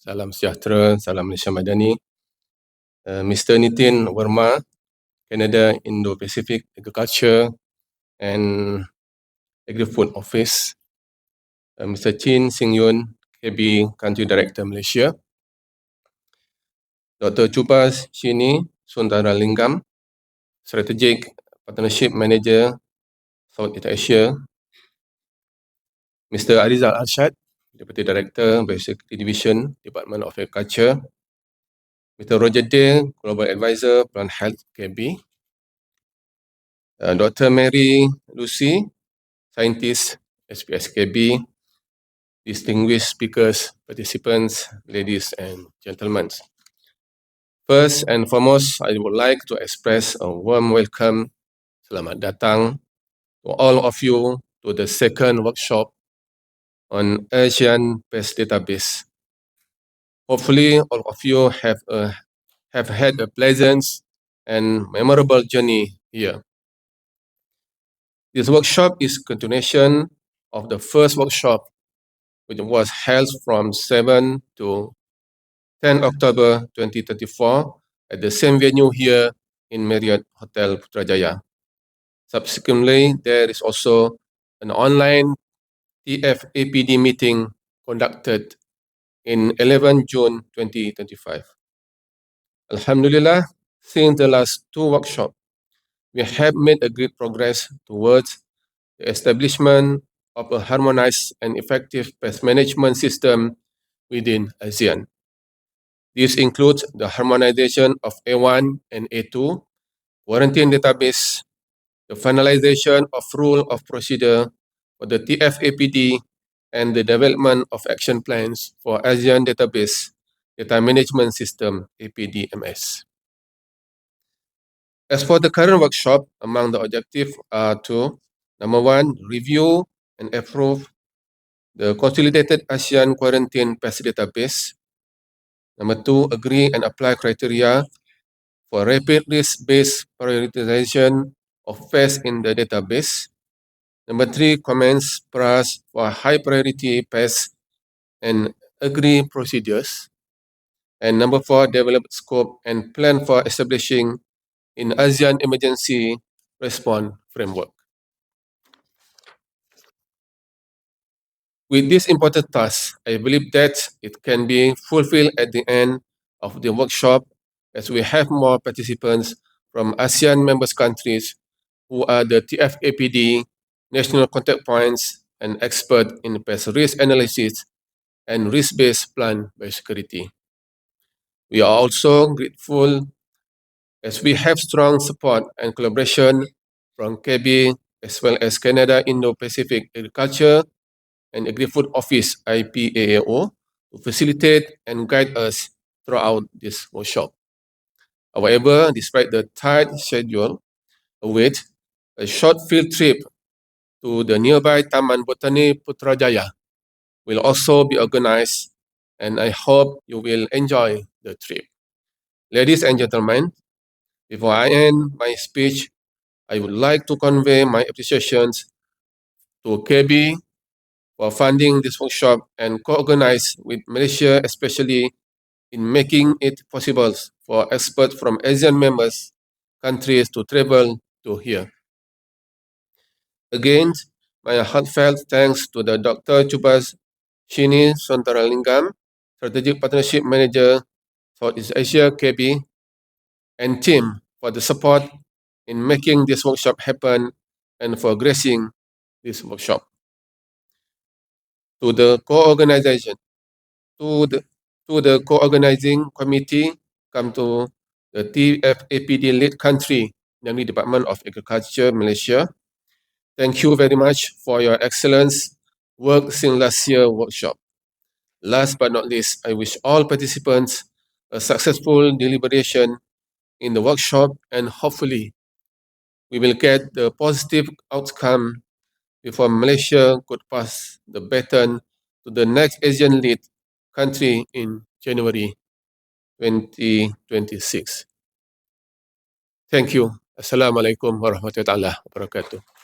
Salam sejahtera, salam Malaysia Madani. Mr. Nitin Verma, Canada Indo-Pacific Agriculture and Agri-Food Office. Mr. Chin Sing Yun, KB Country Director Malaysia. Dr. Chubas Shini Sundaralingam, Strategic Partnership Manager, Southeast Asia. Mr. Arizal Arshad, Deputy Director, Biosecurity Division, Department of Agriculture. Mr. Roger Dale, Global Advisor, Plant Health, KB. Dr. Mary Lucy, Scientist, SPSKB. Distinguished speakers, participants, ladies and gentlemen. First and foremost, I would like to express a warm welcome, Selamat Datang, to all of you to the second workshop on ASEAN Pest Database. Hopefully, all of you have had a pleasant and memorable journey here. This workshop is continuation of the first workshop, which was held from 7 to 10 October 2024 at the same venue here in Marriott Hotel, Putrajaya. Subsequently, there is also an online TF-APD meeting conducted in 11 June 2025. Alhamdulillah, since the last two workshops, we have made a great progress towards the establishment of a harmonized and effective pest management system within ASEAN. This includes the harmonization of A1 and A2, quarantine database, the finalization of rule of procedure for the TF-APD, and the development of action plans for ASEAN Database Data Management System, APDMS. As for the current workshop, among the objectives are to, number one, review and approve the consolidated ASEAN Quarantine Pest Database. Number two, agree and apply criteria for rapid risk-based prioritization of pests in the database. Number three, commence PRAS for high-priority pests and agree procedures. And number four, develop scope and plan for establishing in ASEAN Emergency Response Framework. With this important task, I believe that it can be fulfilled at the end of the workshop as we have more participants from ASEAN members countries who are the TF-APD, national contact points, and expert in pest risk analysis and risk-based plant biosecurity. We are also grateful as we have strong support and collaboration from KB as well as Canada Indo-Pacific Agriculture and Agri-Food Office IPAAO to facilitate and guide us throughout this workshop. However, despite the tight schedule, a short field trip to the nearby Taman Botani Putrajaya will also be organized, and I hope you will enjoy the trip. Ladies and gentlemen, before I end my speech, I would like to convey my appreciations to KB for funding this workshop and co-organize with Malaysia, especially in making it possible for experts from ASEAN members countries to travel to here. Again, my heartfelt thanks to the Dr. Chubas Shini Sontaralingam, Strategic Partnership Manager, Southeast Asia KB, and team for the support in making this workshop happen and for gracing this workshop. To the co-organization, to the co-organizing committee, come to the TF-APD lead country, namely Department of Agriculture, Malaysia. Thank you very much for your excellent work since last year's workshop. Last but not least, I wish all participants a successful deliberation in the workshop, and hopefully we will get the positive outcome before Malaysia could pass the baton to the next ASEAN lead country in January 2026. Thank you. Assalamualaikum warahmatullahi wabarakatuh.